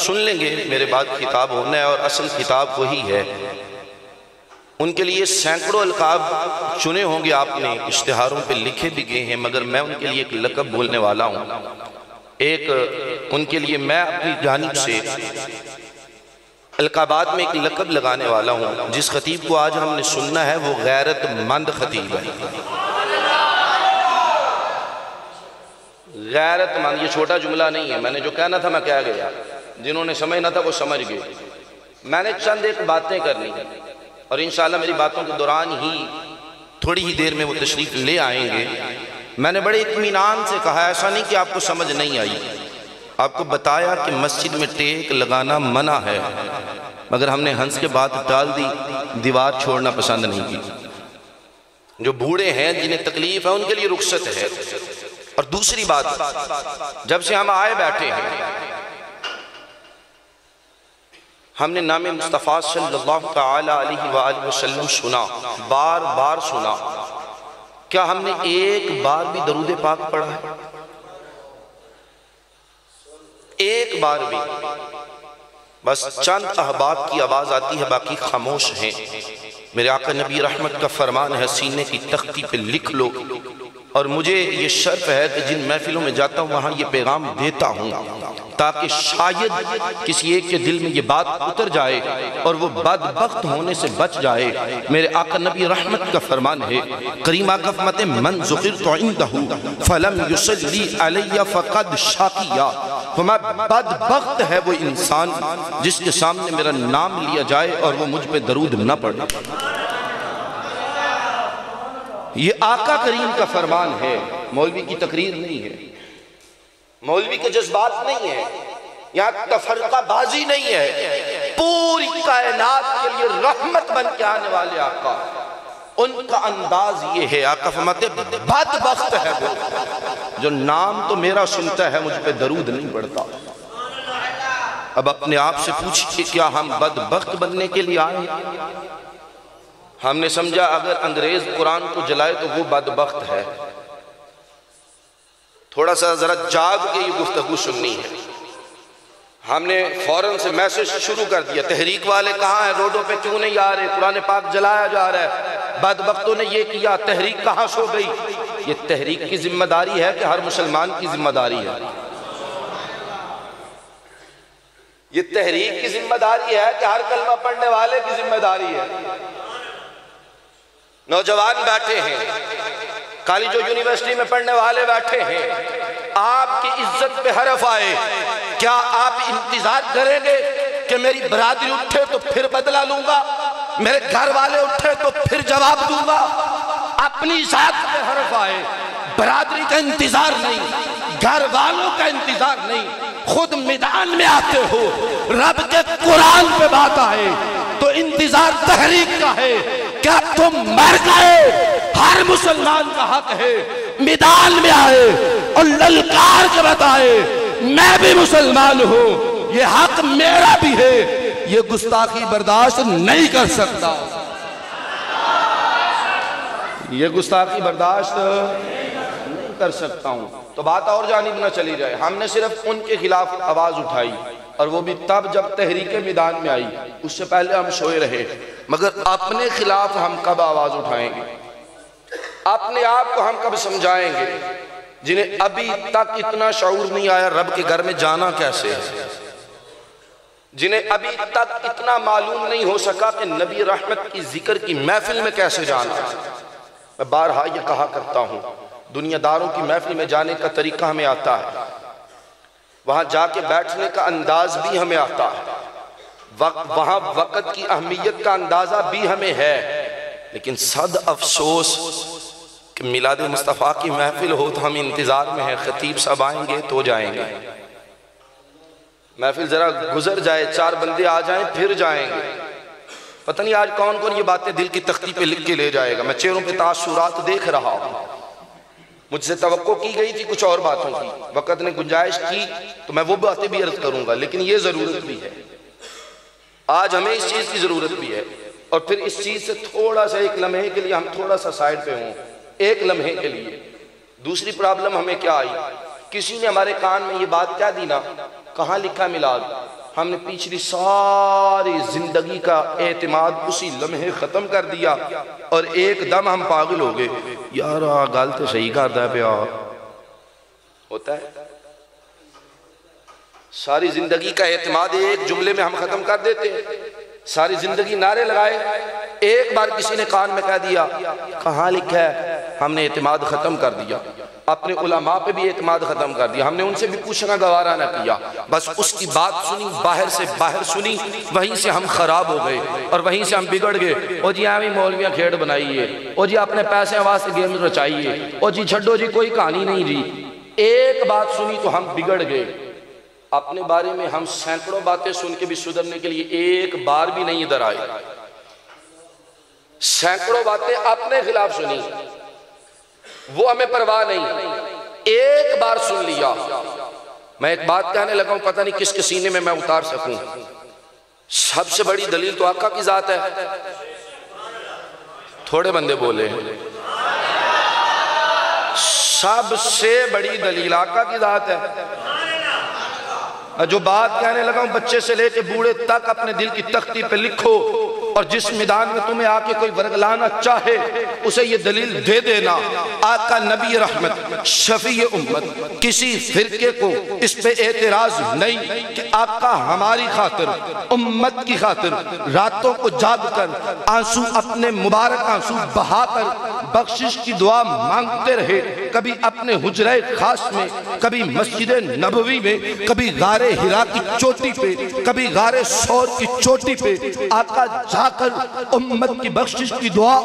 سن لیں گے، میرے بعد خطاب ہونا ہے اور اصل خطاب وہی ہے۔ ان کے لیے سینکڑوں القاب چنے ہوں گے، آپ نے اشتہاروں پہ لکھے بھی گئے ہیں، مگر میں ان کے لیے ایک لقب بولنے والا ہوں۔ ان کے لیے میں اپنی جانب سے القابات میں ایک لقب لگانے والا ہوں۔ جس خطیب کو آج ہم نے سننا ہے وہ غیرت مند خطیب ہے۔ غیرت مند، یہ چھوٹا جملہ نہیں ہے، میں نے جو کہنا تھا میں کہہ گیا، جنہوں نے سمجھنا تھا وہ سمجھ گئے۔ میں نے چند ایک باتیں کرنی ہیں اور انشاءاللہ میری باتوں کے دوران ہی تھوڑی ہی دیر میں وہ تشریف لے آئیں گے۔ میں نے بڑے اطمینان سے کہا، ایسا نہیں کہ آپ کو سمجھ نہیں آئی، آپ کو بتایا کہ مسجد میں ٹیک لگانا منع ہے، مگر ہم نے ہنس کے بات ٹال دی، دیوار چھوڑنا پسند نہیں کی۔ جو بوڑھے ہیں جنہیں تکلیف ہے ان کے لیے رخصت ہے۔ اور دوسری بات، جب سے ہم آئے بیٹھے ہیں ہم نے نام مصطفیٰ صلی اللہ تعالی علیہ وآلہ وسلم سنا، بار بار سنا، کیا ہم نے ایک بار بھی درود پاک پڑھا ہے؟ ایک بار بھی؟ بس چند احباب کی آواز آتی ہے، باقی خاموش ہیں۔ میرے آقا نبی رحمت کا فرمان ہے، سینے کی تختی پہ لکھ لو، اور مجھے یہ شرف ہے کہ جن محفلوں میں جاتا ہوں وہاں یہ پیغام دیتا ہوں تاکہ شاید کسی ایک کے دل میں یہ بات اتر جائے اور وہ بدبخت ہونے سے بچ جائے۔ میرے آقا نبی رحمت کا فرمان ہے، کریم آقا فرماتے ہیں، من ذکرت عندہ فلم یصلی علی فقد شاقیا، بدبخت ہے وہ انسان جس کے سامنے میرا نام لیا جائے اور وہ مجھ پہ درود نہ پڑھے۔ یہ آقا کریم کا فرمان ہے، مولوی کی تقریر نہیں ہے، مولوی کے جذبات نہیں ہے، یہاں تفرقہ بازی نہیں ہے، پوری کائنات کے لیے رحمت بن کے آنے والے آقا۔ ان کا انداز یہ ہے، آقا فرماتے بدبخت ہے وہ جو نام تو میرا سنتا ہے مجھ پہ درود نہیں پڑتا۔ اب اپنے آپ سے پوچھئے، کیا ہم بدبخت بننے کے لیے آئے؟ ہم نے سمجھا اگر انگریز قرآن کو جلائے تو وہ بدبخت ہے۔ تھوڑا سا ذرا جاگ کے یہ گفتگو سننی ہے۔ ہم نے فوراً سے میسج شروع کر دیا، تحریک والے کہاں ہیں، روڈوں پہ کیوں نہیں آ رہے، قرآن پاک جلایا جا رہا ہے، بدبختوں نے یہ کیا، تحریک کہاں سو گئی؟ یہ تحریک کی ذمہ داری ہے کہ ہر مسلمان کی ذمہ داری ہے؟ یہ تحریک کی ذمہ داری ہے کہ ہر کلمہ پڑھنے والے کی ذمہ داری ہے؟ نوجوان بیٹھے ہیں، کالج و یونیورسٹی میں پڑھنے والے بیٹھے ہیں، آپ کی عزت پہ حرف آئے، کیا آپ انتظار کریں گے کہ میری برادری اٹھے تو پھر بدلہ لوں گا، میرے گھر والے اٹھے تو پھر جواب دوں گا؟ اپنی ذات پہ حرف آئے، برادری کا انتظار نہیں، گھر والوں کا انتظار نہیں، خود میدان میں آتے ہو، رب کے قرآن پہ بات آئے تو انتظار تحریک کا ہے۔ کیا تم مر گئے؟ ہر مسلمان کا حق ہے میدان میں آئے اور للکار کے بتائے میں بھی مسلمان ہوں، یہ حق میرا بھی ہے، یہ گستاخی برداشت نہیں کر سکتا، یہ گستاخی برداشت نہیں کر سکتا ہوں۔ تو بات اور جانب نہ چلی جائے، ہم نے صرف ان کے خلاف آواز اٹھائی اور وہ بھی تب جب تحریک میدان میں آئی، اس سے پہلے ہم سوئے رہے، مگر اپنے خلاف ہم کب آواز اٹھائیں گے؟ اپنے آپ کو ہم کب سمجھائیں گے؟ جنہیں ابھی تک اتنا شعور نہیں آیا رب کے گھر میں جانا کیسے ہے، جنہیں ابھی تک اتنا معلوم نہیں ہو سکا کہ نبی رحمت کی ذکر کی محفل میں کیسے جانا ہے۔ میں بارہا یہ کہا کرتا ہوں، دنیا داروں کی محفل میں جانے کا طریقہ ہمیں آتا ہے، وہاں جا کے بیٹھنے کا انداز بھی ہمیں آتا ہے، وہاں وقت کی اہمیت کا اندازہ بھی ہمیں ہے، لیکن صد افسوس کہ میلاد مصطفیٰ کی محفل ہو تو ہم انتظار میں ہیں، خطیب صاحب آئیں گے تو جائیں گے، محفل ذرا گزر جائے، چار بندے آ جائیں پھر جائیں گے۔ پتہ نہیں آج کون کون یہ باتیں دل کی تختی پہ لکھ کے لے جائے گا۔ میں چہروں پہ تاثرات دیکھ رہا ہوں، مجھ سے توقع کی گئی تھی کچھ اور باتوں کی، وقت نے گنجائش کی تو میں وہ باتیں بھی عرض کروں گا، لیکن یہ ضرورت بھی ہے، آج ہمیں اس چیز کی ضرورت بھی ہے، اور پھر اس چیز سے تھوڑا سا ایک لمحے کے لیے ہم تھوڑا سا سائڈ پہ ہوں، ایک لمحے کے لیے۔ دوسری پرابلم ہمیں کیا آئی، کسی نے ہمارے کان میں یہ بات کیا دی نا، کہاں لکھا میلاد، ہم نے پچھلی ساری زندگی کا اعتماد اسی لمحے ختم کر دیا اور ایک دم ہم پاگل ہو گئے، یار گل تو صحیح کرتا ہے پیا، ہوتا ہے۔ ساری زندگی کا اعتماد ایک جملے میں ہم ختم کر دیتے ہیں، ساری زندگی نعرے لگائے، ایک بار کسی نے کان میں کہہ دیا کہاں لکھا ہے، ہم نے اعتماد ختم کر دیا، اپنے علماء پہ بھی اعتماد ختم کر دیا، ہم نے ان سے بھی پوچھنا گوارا نہ کیا، بس اس کی بات سنی، باہر سے باہر سنی، وہیں سے ہم خراب ہو گئے اور وہیں سے ہم بگڑ گئے۔ او جی آویں مولویاں کھیڑ بنائیے، او جی اپنے پیسے واسطے گیم رچائیے، او جی چھڈو جی کوئی کہانی نہیں جی۔ ایک بات سنی تو ہم بگڑ گئے۔ اپنے بارے میں ہم سینکڑوں باتیں سن کے بھی سدھرنے کے لیے ایک بار بھی نہیں ادھر آئے، سینکڑوں باتیں اپنے خلاف سنی، وہ ہمیں پرواہ نہیں، ایک بار سن لیا۔ میں ایک بات کہنے لگا ہوں، پتہ نہیں کس کے سینے میں میں اتار سکوں۔ سب سے بڑی دلیل تو آقا کی ذات ہے، تھوڑے بندے بولے، سب سے بڑی دلیل آقا کی ذات ہے۔ جو بات کہنے لگا ہوں، بچے سے لے کے بوڑھے تک اپنے دل کی تختی پہ لکھو، اور جس میدان میں تمہیں آ کے کوئی ورگلانا چاہے اسے یہ دلیل دے دینا، آقا نبی رحمت شفیع امت، کسی فرقے کو اس پہ اعتراض نہیں کہ آقا ہماری خاطر، امت کی خاطر راتوں کو جاگ کر آنسو، اپنے مبارک آنسو بہا کر بخشش کی دعا مانگتے رہے، کبھی اپنے حجرہ خاص میں، کبھی مسجد نبوی میں، کبھی غار ہرا کی چوٹی پہ، کبھی غار ثور کی چوٹی پہ آقا جا کر امت کی بخشش کی دعا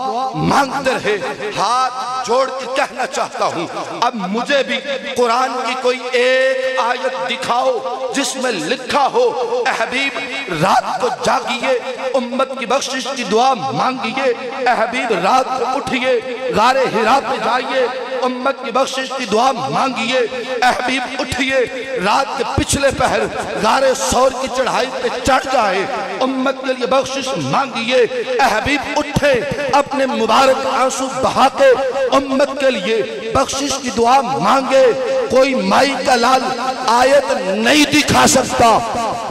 مانگتے رہے۔ ہاتھ جوڑ کے کہنا چاہتا ہوں، اب مجھے بھی قرآن کی کوئی ایک آیت دکھاؤ جس میں لکھا ہو اے حبیب رات کو جاگیے، امت کی بخشش کی دعا مانگیے، اے حبیب رات کو اٹھیے، غار ہرا پہ جائیے، امت کی بخشش کی دعا مانگیے، اے حبیب اٹھیے، رات کے پچھلے پہر غار ثور کی چڑھائی پہ چڑھ جائے، امت کے لیے بخشش مانگیے، اے حبیب اٹھے، اپنے مبارک آنسو بہا کے امت کے لیے بخشش کی دعا مانگے۔ کوئی مائی کا لال آیت نہیں دکھا سکتا،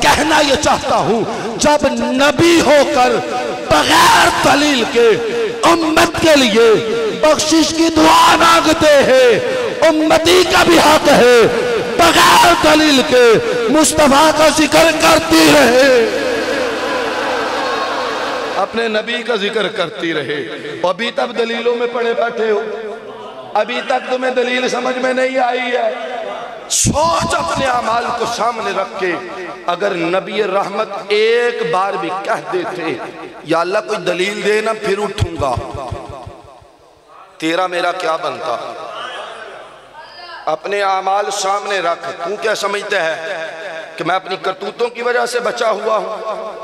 کہنا یہ چاہتا ہوں جب نبی ہو کر بغیر دلیل کے امت کے لیے بخشش کی دعا مانگتے ہیں، امتی کا بھی حق ہے بغیر دلیل کے مصطفیٰ کا ذکر کرتی رہے، اپنے نبی کا ذکر کرتی رہے۔ ابھی تک دلیلوں میں پڑے بیٹھے ہو، ابھی تک تمہیں دلیل سمجھ میں نہیں آئی ہے۔ سوچ اپنے اعمال کو سامنے رکھ کے، اگر نبی رحمت ایک بار بھی کہہ دیتے یا اللہ کوئی دلیل دینا پھر اٹھوں گا، تیرا میرا کیا بنتا؟ اپنے اعمال سامنے رکھ۔ تو کیا سمجھتا ہے کہ میں اپنی کرتوتوں کی وجہ سے بچا ہوا ہوں؟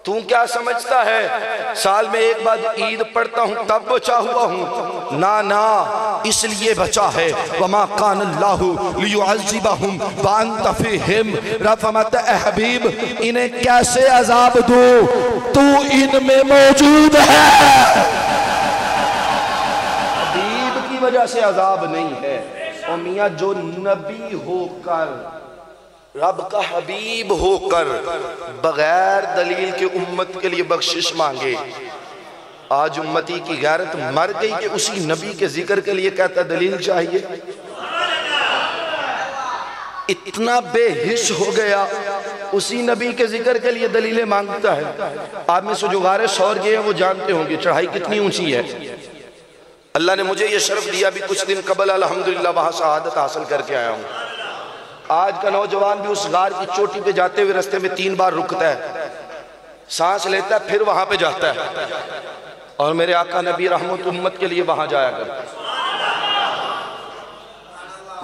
تو کیا سمجھتا ہے سال میں ایک بار عید پڑھتا ہوں تب بچا ہوا ہوں؟ نا اس لیے بچا ہے وَمَا قَانَ اللَّهُ لِيُعَذِّبَهُمْ وَأَنْتَ فِيهِمْ۔ رب فرماتا ہے اے حبیب انہیں کیسے عذاب دوں، تو ان میں موجود ہے۔ حبیب کی وجہ سے عذاب نہیں ہے، اور میاں جو نبی ہو کر، رب کا حبیب ہو کر بغیر دلیل کے امت کے لیے بخشش مانگے، آج امتی کی غیرت مر گئی کہ اسی نبی کے ذکر کے لیے کہتا دلیل چاہیے۔ اتنا بے حس ہو گیا، اسی نبی کے ذکر کے لیے دلیلیں مانگتا ہے۔ آپ میں سے جو غار ثور گئے ہیں وہ جانتے ہوں گے چڑھائی کتنی اونچی ہے۔ اللہ نے مجھے یہ شرف دیا بھی کچھ دن قبل الحمدللہ وہاں شہادت حاصل کر کے آیا ہوں۔ آج کا نوجوان بھی اس غار کی چوٹی پہ جاتے ہوئے رستے میں 3 بار رکتا ہے، سانس لیتا ہے، پھر وہاں پہ جاتا ہے، اور میرے آقا نبی رحمت امت کے لیے وہاں جایا کرتا ہے۔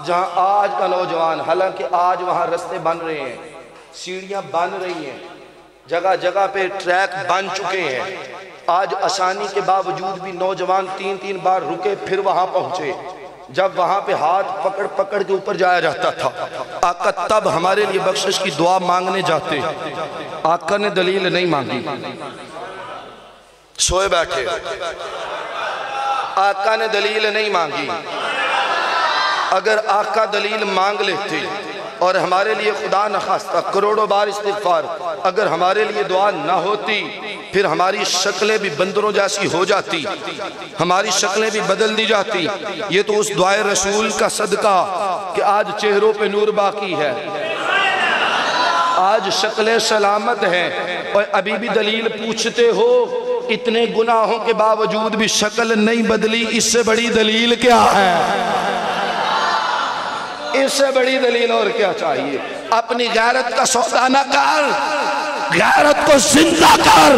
جہاں آج کا نوجوان، حالانکہ آج وہاں رستے بن رہے ہیں، سیڑھیاں بن رہی ہیں، جگہ جگہ پہ ٹریک بن چکے ہیں، آج آسانی کے باوجود بھی نوجوان 3 بار رکے پھر وہاں پہنچے۔ جب وہاں پہ ہاتھ پکڑ پکڑ کے اوپر جایا جاتا تھا، آقا تب ہمارے لیے بخشش کی دعا مانگنے جاتے، آقا نے دلیل نہیں مانگی، سوئے بیٹھے، آقا نے دلیل نہیں مانگی۔ اگر آقا دلیل مانگ لیتے اور ہمارے لیے خدا نخواستہ کروڑوں بار استغفار، اگر ہمارے لیے دعا نہ ہوتی پھر ہماری شکلیں بھی بندروں جیسی ہو جاتی، ہماری شکلیں بھی بدل دی جاتی۔ یہ تو اس دعائے رسول کا صدقہ کہ آج چہروں پہ نور باقی ہے، آج شکلیں سلامت ہیں۔ اور ابھی بھی دلیل پوچھتے ہو، اتنے گناہوں کے باوجود بھی شکل نہیں بدلی، اس سے بڑی دلیل کیا ہے؟ اس سے بڑی دلیل اور کیا چاہیے؟ اپنی غیرت کا سودا نہ کر، غیرت کو زندہ کر،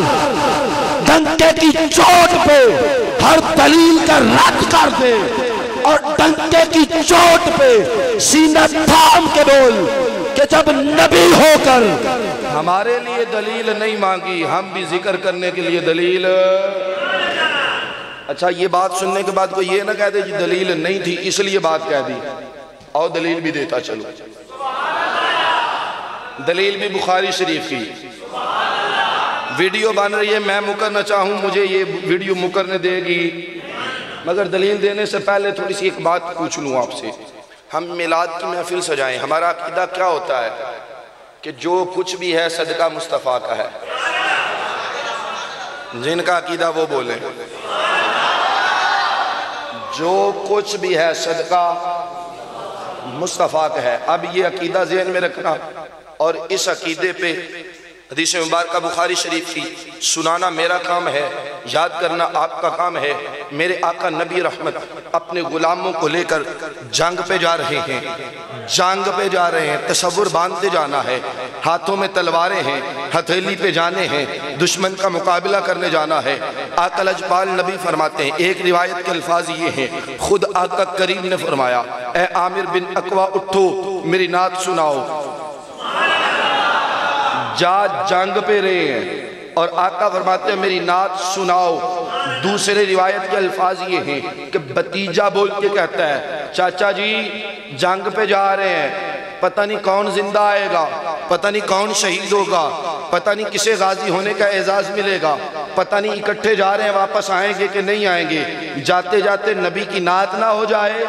ڈنکے کی چوٹ پہ ہر دلیل کا رد کر دے اور ڈنکے کی چوٹ پہ سینہ تھام کے بول کہ جب نبی ہو کر ہمارے لیے دلیل نہیں مانگی، ہم بھی ذکر کرنے کے لیے دلیل۔ اچھا یہ بات سننے کے بعد کوئی یہ نہ کہہ دے جی دلیل نہیں تھی اس لیے بات کہہ دی، اور دلیل بھی دیتا چلو۔ دلیل بھی بخاری شریف کی، ویڈیو بن رہی ہے، میں مکرنا چاہوں مجھے یہ ویڈیو مکرنے دے گی، مگر دلیل دینے سے پہلے تھوڑی سی ایک بات پوچھ لوں آپ سے۔ ہم میلاد کی محفل سجائیں، ہمارا عقیدہ کیا ہوتا ہے کہ جو کچھ بھی ہے صدقہ مصطفیٰ کا ہے؟ جن کا عقیدہ وہ بولیں، جو کچھ بھی ہے صدقہ مصطفیٰ کا ہے۔ اب یہ عقیدہ ذہن میں رکھنا اور اس عقیدے پہ حدیث مبارکہ بخاری شریف کی سنانا میرا کام ہے، یاد کرنا آپ کا کام ہے۔ میرے آقا نبی رحمت اپنے غلاموں کو لے کر جنگ پہ جا رہے ہیں، جنگ پہ جا رہے ہیں، تصور باندھتے جانا ہے، ہاتھوں میں تلواریں ہیں، ہتھیلی پہ جانے ہیں، دشمن کا مقابلہ کرنے جانا ہے۔ آقا لجپال نبی فرماتے ہیں، ایک روایت کے الفاظ یہ ہیں، خود آقا کریم نے فرمایا اے عامر بن اقوا اٹھو میری نعت سناؤ۔ جا جنگ پہ رہے ہیں اور آقا فرماتے ہیں میری نعت سناؤ۔ دوسرے روایت کے الفاظ یہ ہیں کہ بتیجا بول کے کہتا ہے چاچا جی جنگ پہ جا رہے ہیں، پتہ نہیں کون زندہ آئے گا، پتہ نہیں کون شہید ہوگا، پتہ نہیں کسے غازی ہونے کا اعزاز ملے گا، پتہ نہیں اکٹھے جا رہے ہیں واپس آئیں گے کہ نہیں آئیں گے، جاتے جاتے نبی کی نعت نہ ہو جائے۔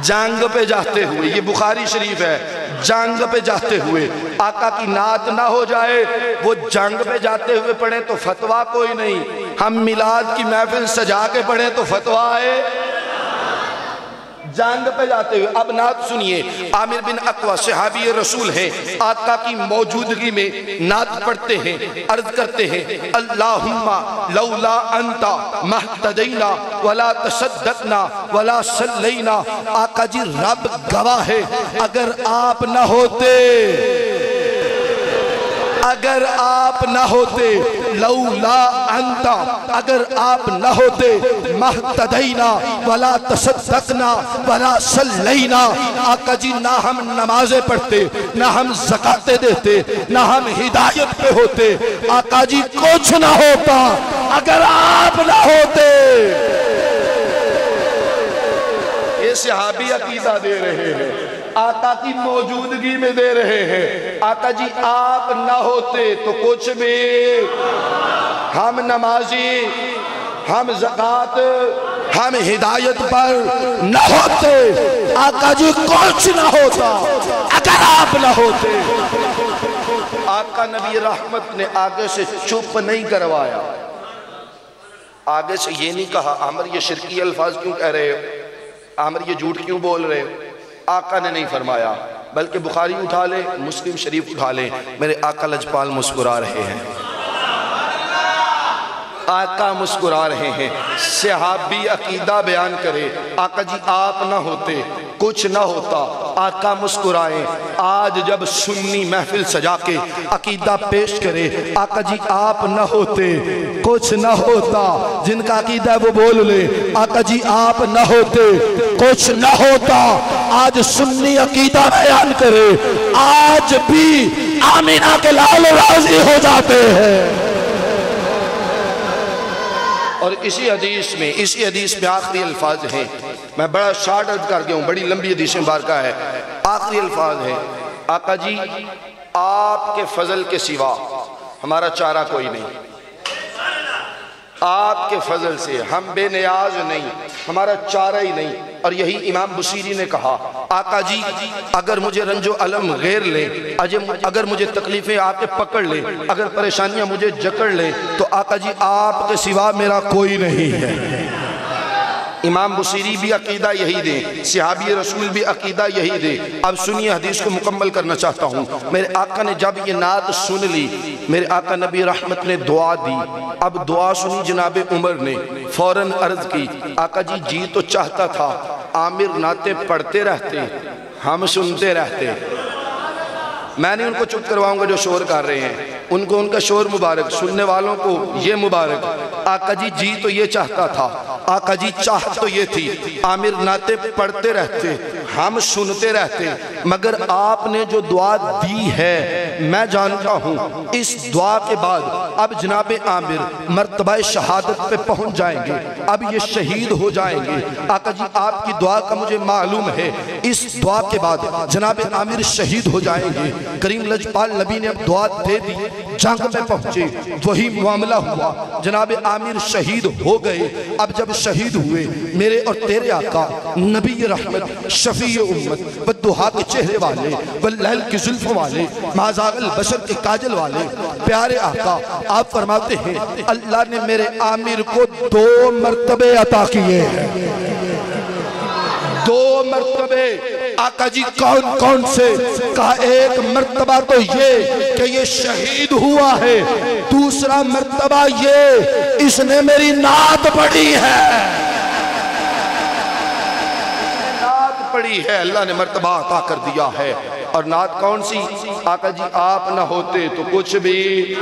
جنگ پہ جاتے ہوئے، یہ بخاری شریف ہے، جنگ پہ جاتے ہوئے آقا کی نعت نہ ہو جائے۔ وہ جنگ پہ جاتے ہوئے پڑھیں تو فتویٰ کوئی نہیں، ہم میلاد کی محفل سجا کے پڑھیں تو فتویٰ ہے جنگ پہ جاتے ہوئے۔ اب نعت سنیے، عامر بن اقوا صحابی رسول ہیں، آقا کی موجودگی میں نعت پڑھتے ہیں، عرض کرتے ہیں اللہم لولا انتا مہتدینا ولا تصدقنا ولا صلینا۔ آقا جی رب گواہ ہے اگر آپ نہ ہوتے، اگر آپ نہ ہوتے، لولا انتا اگر آپ نہ ہوتے، مہتدینا ولا تصدقنا ولا صلینا۔ آقا جی نہ ہم نمازیں پڑھتے، نہ ہم زکاتیں دیتے، نہ ہم ہدایت پہ ہوتے۔ آقا جی کچھ نہ ہوتا اگر آپ نہ ہوتے۔ یہ صحابی عقیدہ دے رہے ہیں، آقا کی موجودگی میں دے رہے ہیں۔ آقا جی آپ نہ ہوتے تو کچھ بھی، ہم نمازی، ہم زکات، ہم ہدایت پر نہ ہوتے۔ آقا جی کچھ نہ ہوتا اگر آپ نہ ہوتے۔ آقا نبی رحمت نے آگے سے چپ نہیں کروایا، آگے سے یہ نہیں کہا عامر یہ شرکی الفاظ کیوں کہہ رہے ہو، عامر یہ جھوٹ کیوں بول رہے ہو۔ آقا نے نہیں فرمایا، بلکہ بخاری اٹھا لے، مسلم شریف اٹھا لے، میرے آقا لجپال مسکرا رہے ہیں، آقا مسکرا رہے ہیں۔ صحابی عقیدہ بیان کرے، آقا جی آپ نہ ہوتے کچھ نہ ہوتا، آقا مسکرائیں۔ آج جب سنی محفل سجا کے عقیدہ پیش کرے، آقا جی آپ نہ ہوتے کچھ نہ ہوتا، جن کا عقیدہ ہے وہ بول لے آقا جی آپ نہ ہوتے کچھ نہ ہوتا۔ آج سنی عقیدہ بیان کرے، آج بھی آمینہ کے لال راضی ہو جاتے ہیں۔ اور اسی حدیث میں آخری الفاظ ہیں، میں بڑا شارٹ عرض کر گیا ہوں، بڑی لمبی حدیث مبارکہ ہے، آخری الفاظ ہیں آقا جی آپ کے فضل کے سوا ہمارا چارہ کوئی نہیں، آپ کے فضل سے ہم بے نیاز نہیں، ہمارا چارہ ہی نہیں۔ اور یہی امام بصیری نے کہا آقا جی اگر مجھے رنج و علم غیر لے، اگر مجھے تکلیفیں آ کے پکڑ لے، اگر پریشانیاں مجھے جکڑ لے، تو آقا جی آپ کے سوا میرا کوئی نہیں ہے۔ امام بصیری بھی عقیدہ یہی دے، صحابی رسول بھی عقیدہ یہی دے۔ اب سنیے، حدیث کو مکمل کرنا چاہتا ہوں۔ میرے آقا نے جب یہ نعت سن لی، میرے آقا نبی رحمت نے دعا دی۔ اب دعا سنی جناب عمر نے، فوراً عرض کی آقا جی تو چاہتا تھا عامر نعتیں پڑھتے رہتے، ہم سنتے رہتے۔ میں نہیں ان کو چپ کرواؤں گا جو شور کر رہے ہیں، ان کو ان کا شور مبارک، سننے والوں کو یہ مبارک۔ آقا جی تو یہ چاہتا تھا، آقا جی چاہت تو یہ تھی عامر نعتیں پڑھتے رہتے، ہم سنتے رہتے، مگر آپ نے جو دعا دی ہے میں جانتا ہوں اس دعا کے بعد اب جناب عامر مرتبہ شہادت پہ پہنچ جائیں گے، اب یہ شہید ہو جائیں گے۔ آقا جی آپ کی دعا کا مجھے معلوم ہے اس دعا کے بعد جناب عامر شہید ہو جائیں گے۔ کریم لجپال نبی نے اب دعا دے دی، جنگ میں پہنچے، وہی معاملہ ہوا، جناب عامر شہید ہو گئے۔ اب جب شہید ہوئے میرے اور تیرے آقا نبی رحمت، شفیع امت، بددہا کے چہرے والے، واللیل کی زلف والے، مازاغ البشر کے کاجل والے پیارے آقا، آپ فرماتے ہیں اللہ نے میرے عامر کو 2 مرتبے عطا کیے ہیں، 2 مرتبے۔ آقا جی کون سے؟ کہا ایک مرتبہ تو یہ کہ یہ شہید ہوا ہے، دوسرا مرتبہ یہ اس نے میری نعت پڑھی ہے، نعت پڑھی ہے، اللہ نے مرتبہ عطا کر دیا ہے۔ اور نعت کون سی؟ آقا جی آپ نہ ہوتے تو کچھ بھی،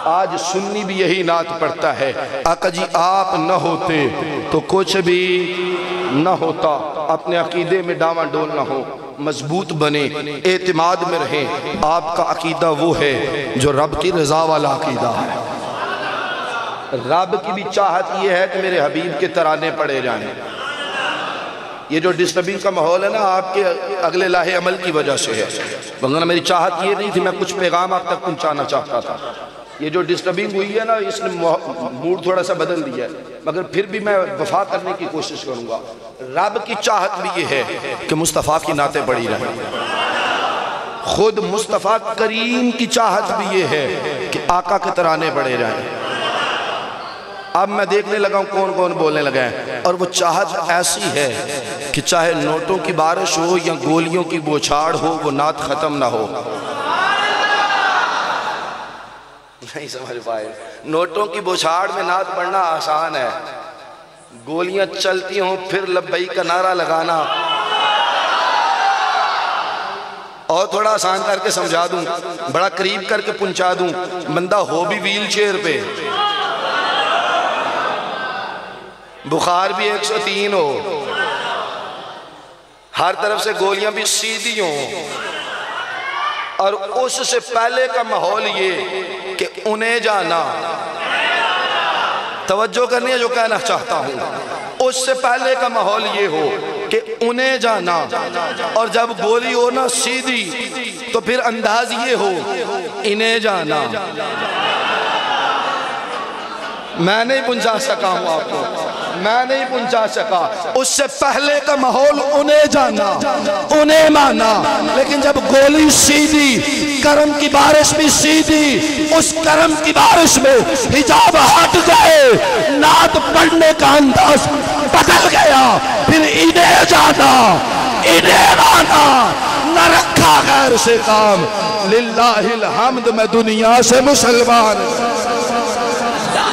آج سنی بھی یہی نعت پڑھتا ہے، آقا جی آپ نہ ہوتے تو کچھ بھی نہ ہوتا۔ اپنے عقیدے میں ڈاواں ڈول نہ ہو، مضبوط بنے، اعتماد میں رہیں۔ آپ کا عقیدہ وہ ہے جو رب کی رضا والا عقیدہ ہے۔ رب کی بھی چاہت یہ ہے کہ میرے حبیب کے ترانے پڑھے جائیں۔ یہ جو ڈسٹربنگ کا ماحول ہے نا آپ کے اگلے لاہے عمل کی وجہ سے ہے، ورنہ میری چاہت یہ نہیں تھی، میں کچھ پیغام آپ تک پہنچانا چاہتا تھا۔ یہ جو ڈسٹربنگ ہوئی ہے نا اس نے موڈ تھوڑا سا بدل دیا ہے، مگر پھر بھی میں وفا کرنے کی کوشش کروں گا۔ رب کی چاہت بھی یہ ہے کہ مصطفیٰ کی نعتیں پڑھی رہیں، خود مصطفیٰ کریم کی چاہت بھی یہ ہے کہ آقا کے ترانے پڑھے جائیں۔ اب میں دیکھنے لگا ہوں کون کون بولنے لگا ہے، اور وہ چاہت ایسی ہے کہ چاہے نوٹوں کی بارش ہو یا گولیوں کی بوچھاڑ ہو، وہ نعت ختم نہ ہو۔ نہیں سمجھ پائے، نوٹوں کی بوچھاڑ میں نعت پڑھنا آسان ہے، گولیاں چلتی ہوں پھر لبیک کا نعرہ لگانا اور تھوڑا آسان کر کے سمجھا دوں، بڑا قریب کر کے پہنچا دوں، بندہ ہو بھی ویل چیئر پہ، بخار بھی 103 ہو، ہر طرف سے گولیاں بھی سیدھی ہوں، اور اس سے پہلے کا ماحول یہ کہ انہیں جانا، توجہ کرنی ہے جو کہنا چاہتا ہوں، اس سے پہلے کا ماحول یہ ہو کہ انہیں جانا، اور جب گولی ہو نا سیدھی تو پھر انداز یہ ہو انہیں جانا۔ میں نہیں پہنچا سکا ہوں آپ کو، میں نہیں پہنچا سکا۔ اس سے پہلے کا ماحول انہیں جانا، انہیں مانا، لیکن جب گولی سیدھی، کرم کی بارش بھی سیدھی، اس کرم کی بارش میں حجاب ہٹ گئے، نعت پڑھنے کا انداز بدل گیا، پھر انہیں جانا، انہیں مانا، نہ رکھا غیر سے کام۔ للہ الحمد، میں دنیا سے مسلمان۔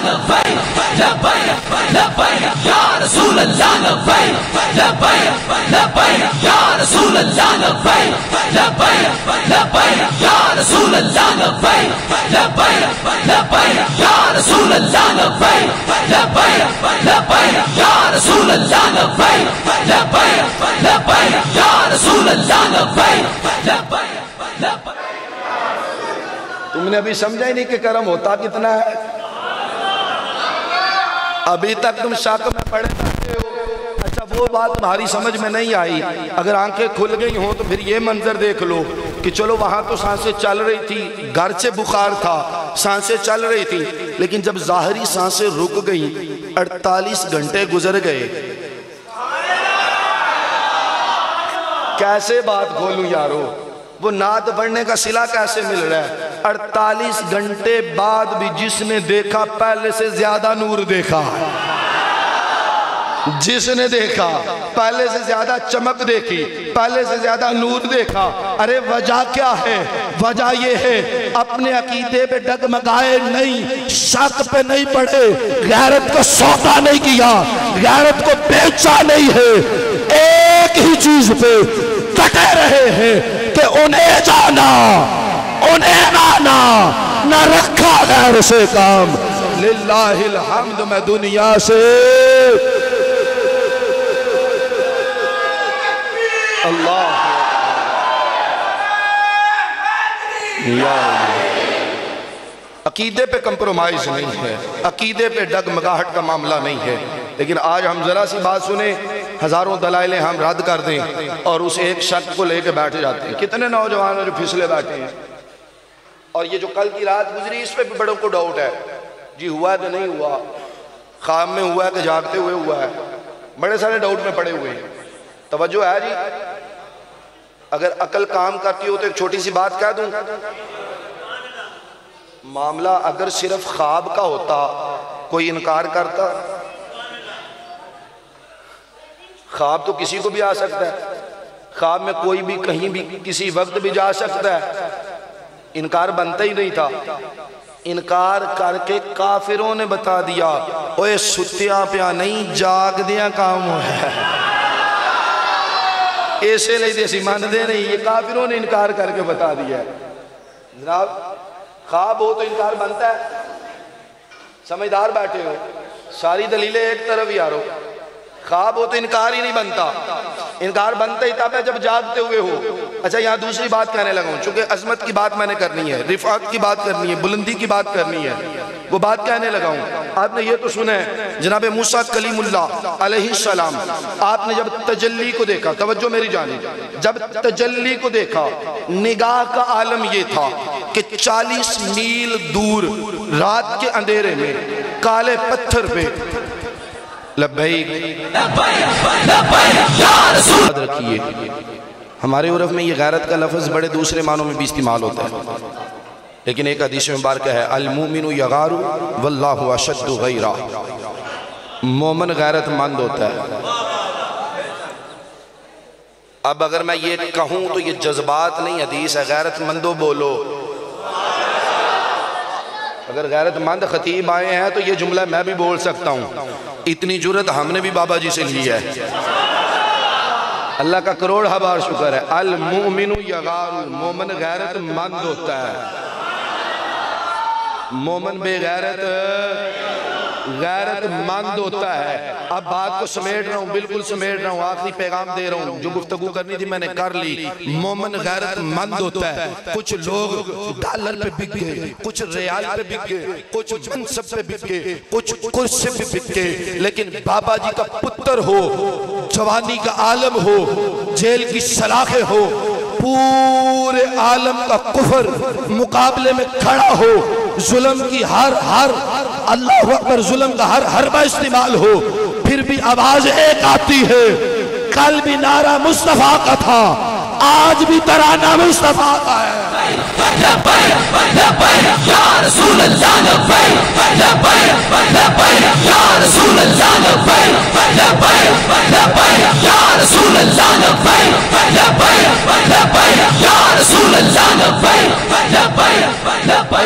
لبیک لبیک لبیک یا رسول اللہ، لبیک لبیک لبیک یا رسول اللہ، لبیک لبیک لبیک یا رسول اللہ، لبیک لبیک لبیک یا رسول اللہ، لبیک لبیک لبیک یا رسول اللہ، لبیک لبیک لبیک یا رسول اللہ، لبیک لبیک لبیک۔ تم نے ابھی سمجھا ہی نہیں کہ کرم ہوتا کتنا ہے، ابھی تک تم شک میں پڑے رہتے ہو۔ اچھا وہ بات تمہاری سمجھ میں نہیں آئی، اگر آنکھیں کھل گئی ہوں تو پھر یہ منظر دیکھ لو کہ چلو وہاں تو سانسیں چل رہی تھی، گھر سے بخار تھا، سانسیں چل رہی تھی، لیکن جب ظاہری سانسیں رک گئیں 48 گھنٹے گزر گئے، کیسے بات کھولوں یارو؟ وہ نعت پڑھنے کا صلہ کیسے مل رہا ہے؟ 48 گھنٹے بعد بھی جس نے دیکھا پہلے سے زیادہ نور دیکھا، جس نے دیکھا پہلے سے زیادہ چمک دیکھی، پہلے سے زیادہ نور دیکھا۔ ارے وجہ کیا ہے؟ وجہ یہ ہے اپنے عقیدے پہ ڈگمگائے نہیں، شک پہ نہیں پڑے، غیرت کو سودا نہیں کیا، غیرت کو بیچا نہیں ہے، ایک ہی چیز پہ ڈٹے رہے ہیں کہ انہیں جانا، انہیں مانا، نہ رکھا غیر سے کام۔ للہ الحمد، میں دنیا سے اللہ عقیدے پہ کمپرومائز نہیں ہے، عقیدے پہ ڈگمگاہٹ کا معاملہ نہیں ہے۔ لیکن آج ہم ذرا سی بات سنیں، ہزاروں دلائلیں ہم رد کر دیں اور اس ایک شک کو لے کے بیٹھ جاتے ہیں۔ کتنے نوجوان ہیں جو پھسلے بیٹھے ہیں؟ اور یہ جو کل کی رات گزری اس پہ بھی بڑوں کو ڈاؤٹ ہے، جی ہوا ہے کہ نہیں ہوا، خواب میں ہوا ہے کہ جاگتے ہوئے ہوا ہے، بڑے سارے ڈاؤٹ میں پڑے ہوئے ہیں۔ توجہ ہے جی؟ اگر عقل کام کرتی ہو تو ایک چھوٹی سی بات کہہ دوں، معاملہ اگر صرف خواب کا ہوتا کوئی انکار کرتا؟ خواب تو کسی کو بھی آ سکتا ہے، خواب میں کوئی بھی کہیں بھی کسی وقت بھی جا سکتا ہے، انکار بنتا ہی نہیں تھا۔ انکار کر کے کافروں نے بتا دیا اوے ستیاں پیا نہیں جاگ دیا کام ہے، ایسے نہیں دیسی مان دے نہیں، یہ کافروں نے انکار کر کے بتا دیا ہے۔ جناب خواب ہو تو انکار بنتا ہے؟ سمجھدار بیٹھے ہو، ساری دلیلیں ایک طرف یارو، خواب ہو تو انکار ہی نہیں بنتا، انکار بنتا ہی تب ہے جب جاگتے ہوئے ہو۔ اچھا یہاں دوسری بات کہنے لگا ہوں، چونکہ عظمت کی بات میں نے کرنی ہے، رفعت کی بات کرنی ہے، بلندی کی بات کرنی ہے، وہ بات کہنے لگا ہوں۔ آپ نے یہ تو سنا ہے جناب موسیٰ کلیم اللہ علیہ السلام، آپ نے جب تجلی کو دیکھا، توجہ میری جانب، جب تجلی کو دیکھا نگاہ کا عالم یہ تھا کہ 40 میل دور رات کے اندھیرے میں کالے پتھر پہ لبیک یاد رکھیے، ہمارے عرف میں یہ غیرت کا لفظ بڑے دوسرے معنوں میں بھی استعمال ہوتا ہے، لیکن ایک حدیث مبارکہ ہے المومن یغار واللہ اشد غیرہ، مومن غیرت مند ہوتا ہے۔ اب اگر میں یہ کہوں تو یہ جذبات نہیں، حدیث ہے، غیرت مندو بولو۔ اگر غیرت مند خطیب آئے ہیں تو یہ جملہ میں بھی بول سکتا ہوں، اتنی جرت ہم نے بھی بابا جی سے لی ہے، اللہ کا کروڑ ہزار شکر ہے۔ المؤمن یغار، مومن غیرت مند ہوتا ہے، مومن بے غیرت مند ہوتا ہے۔ اب بات کو سمیٹ رہا ہوں، بالکل سمیٹ رہا ہوں، آخری پیغام دے رہا ہوں، جو گفتگو کرنی تھی میں نے کر لی۔ مومن غیرت مند ہوتا ہے۔ کچھ لوگ ڈالر پہ بک گئے، کچھ ریال پہ بک گئے، کچھ منصب پہ بک گئے، کچھ کرسی پہ بک گئے، لیکن بابا جی کا پتر ہو، جوانی کا عالم ہو، جیل کی سلاخیں ہو، پورے عالم کا کفر مقابلے میں کھڑا ہو، ظلم کی ہر اللہ اکبر، ظلم کا ہر حربہ استعمال ہو، پھر بھی آواز ایک آتی ہے، کل بھی نعرہ مصطفیٰ کا تھا، آج بھی ترانہ مصطفیٰ کا ہے۔ یا رسول اللہ لبیک، یا رسول اللہ لبیک، یا رسول اللہ لبیک، یا رسول اللہ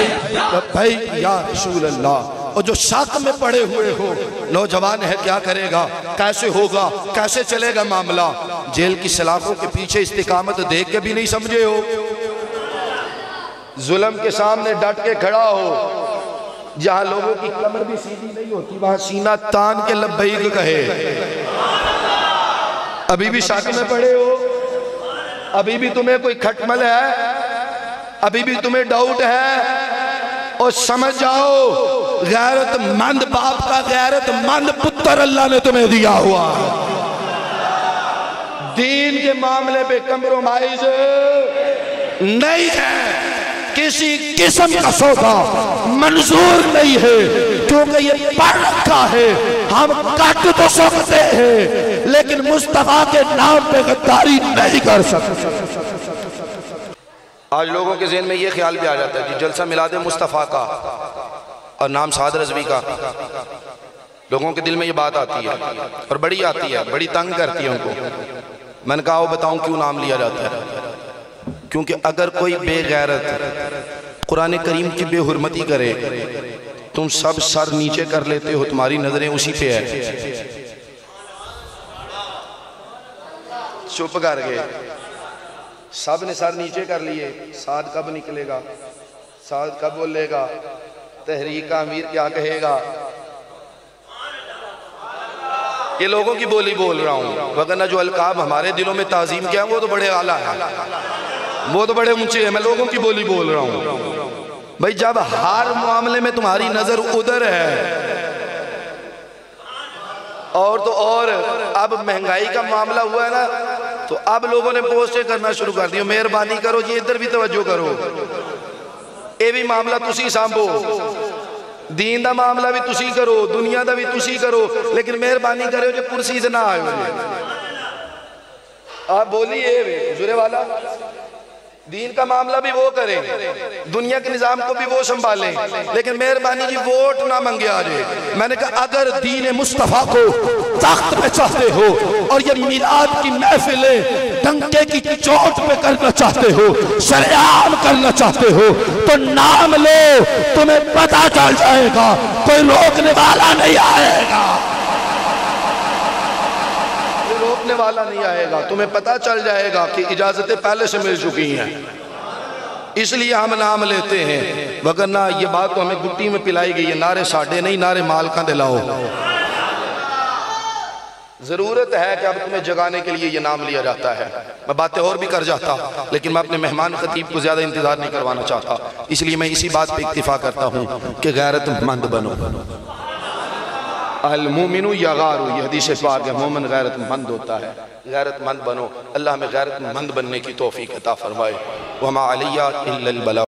لبیک، یا رسول اللہ۔ اور جو شک میں پڑے ہوئے ہو، نوجوان ہے کیا کرے گا، کیسے ہوگا، کیسے چلے گا معاملہ، جیل کی سلاخوں کے پیچھے استقامت دیکھ کے بھی نہیں سمجھے ہو، ظلم کے سامنے ڈٹ کے کھڑا ہو، جہاں لوگوں کی کمر بھی سیدھی نہیں ہوتی وہاں سینہ تان کے لبیک کہے، ابھی بھی شک میں پڑے ہو، ابھی بھی تمہیں کوئی کھٹمل ہے، ابھی بھی تمہیں ڈاؤٹ ہے، اور سمجھ جاؤ غیرت مند باپ کا غیرت مند پتر اللہ نے تمہیں دیا ہوا، دین کے معاملے پہ کمپرومائز نہیں ہے، کسی قسم کا سودا منظور نہیں ہے، کیونکہ یہ پڑھ رکھا ہے، ہم کٹ تو سکتے ہیں لیکن مصطفیٰ کے نام پہ غداری نہیں کر سکتے۔ آج لوگوں کے ذہن میں یہ خیال بھی آ جاتا ہے کہ جلسہ میلاد مصطفیٰ کا اور نام سعد رضوی کا، لوگوں کے دل میں یہ بات آتی ہے اور بڑی آتی ہے، بڑی تنگ کرتی ہے ان کو۔ میں نے کہا وہ بتاؤں کیوں نام لیا جاتا ہے؟ کیونکہ اگر کوئی بے غیرت قرآن کریم کی بے حرمتی کرے، تم سب سر نیچے کر لیتے ہو، تمہاری نظریں اسی پہ ہے۔ چپ کر گئے، سب نے سر نیچے کر لیے۔ سعد کب نکلے گا؟ سعد کب بولے گا؟ تحریک کا امیر کیا کہے گا؟ یہ لوگوں کی بولی بول رہا ہوں، وگرنہ جو القاب ہمارے دلوں میں تعظیم کیا وہ تو بڑے اعلیٰ ہیں، وہ تو بڑے اونچے ہیں۔ میں لوگوں کی بولی بول رہا ہوں۔ بھئی جب ہر معاملے میں تمہاری نظر ادھر ہے، اور تو اور اب مہنگائی کا معاملہ ہوا ہے نا، تو اب لوگوں نے پوسٹیں کرنا شروع کر دی، مہربانی کرو جی ادھر بھی توجہ کرو، اے بھی معاملہ تسی سامبو، دین دا معاملہ بھی تسی کرو، دنیا دا بھی تسی کرو، لیکن مہربانی کرو جو پرسی سے نہ آئے ہوئے۔ آپ بولیے حضور والا، دین کا معاملہ بھی وہ کریں، دنیا کے نظام کو بھی وہ سنبھالیں، لیکن مہربانی جی ووٹ نہ منگے آجے۔ میں نے کہا اگر دین مصطفیٰ کو تخت پہ چاہتے ہو اور یہ میلاد کی محفلیں ڈنکے کی چوٹ پہ کرنا چاہتے ہو، شریعام کرنا چاہتے ہو، تو نام لو، تمہیں پتہ چل جائے گا، کوئی روکنے والا نہیں آئے گا، روکنے والا نہیں آئے گا، تمہیں پتہ چل جائے گا کہ اجازتیں پہلے سے مل چکی ہیں، اس لیے ہم نام لیتے ہیں، وگرنہ یہ بات تو ہمیں گٹی میں پلائی گئی ہے، نعرے ساڑھے نہیں، نعرے مالکاں دلاؤ۔ ضرورت ہے کہ اب تمہیں جگانے کے لیے یہ نام لیا جاتا ہے۔ میں باتیں اور بھی کر جاتا، لیکن میں اپنے مہمان خطیب کو زیادہ انتظار نہیں کروانا چاہتا، اس لیے میں اسی بات پہ اکتفا کرتا ہوں کہ غیرت مند بنو۔ المومن یغارو، یہ حدیث پاک ہے، مومن غیرت مند ہوتا ہے، غیرت مند بنو۔ اللہ ہمیں غیرت مند بننے کی توفیق عطا فرمائے۔ وما علیہ الا البلاغ۔